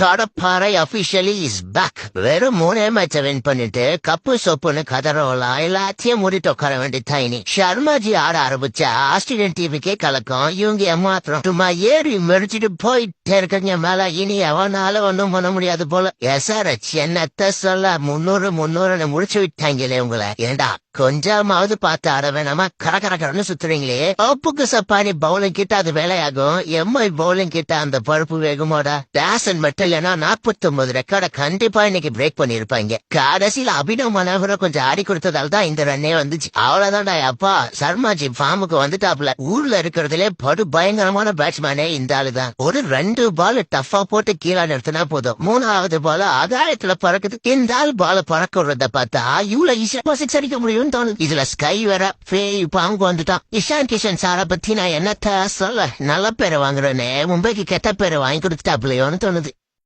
கடப்பாறை officially is back. வெறும் 3 மேட்ச win பண்ணிட்டு கப்பு சொப்புன்னு கதறோலாம் எல்லாத்தையும் மூடிட்டு உட்கார வேண்டியதான். இனி சர்மாஜி ஆட ஆரம்பிச்சா ஆஸ்திரேலியன் டீமுக்கே கலக்கம். இவங்க ஏமாத்திரம் சும்மா ஏறி மெரிச்சிட்டு போயிட்டே இருக்கீங்க மேல. இனி எவனால ஒன்னும் பண்ண முடியாது போல. எஸ்ஆர்எச் என்னத்த சொல்ல 300 முடிச்சு விட்டாங்களே உங்களை. ஏண்டா கொஞ்சமாவது பார்த்து ஆட வேணாமா? கரகரன்னு சுத்துறீங்களே. ஒப்புக்கு சப்பானி பவுலிங் கிட்ட அது வேலையாகும். எம்ஐ பவுலிங் கிட்ட அந்த பருப்பு வேகுமோட. டேசன் மட்டும் இல்லைன்னா 49 ரெக்கார்டை கண்டிப்பா இன்னைக்கு பிரேக் பண்ணிருப்பாங்க. கடைசியில அபினவ் மனோகரை கொஞ்சம் ஆடி கொடுத்ததால தான் இந்த ரன்னே வந்துச்சு. அவ்வளவுதான்டா அப்பா. சர்மாஜி ஃபார்முக்கு வந்துட்டாப்ல. ஊர்ல இருக்கிறதுலே படு பயங்கரமான பேட்ஸ்மேனே இந்த ஆளுதான். ஒரு 2 பால் டஃபா போட்டு கீழே நிறுத்தினா போதும். 3வது பால் ஆதாயத்துல பறக்குது. இந்த ஆள் பால பறக்க விடுறத பார்த்தா இவ்வளவு ஈஸியா சிக்ஸ் அடிக்க முடியும் தோணுது. இதுல ஸ்கை வேற பாங்கு வந்துட்டான். இஷான் கிஷன் சாரை பத்தி நான் என்னத்த சொல்ல. நல்ல பேரை வாங்குறேன்னு மும்பைக்கு கெட்ட பேரை வாங்கி கொடுத்துட்டாப்லையோன்னு தோணுது.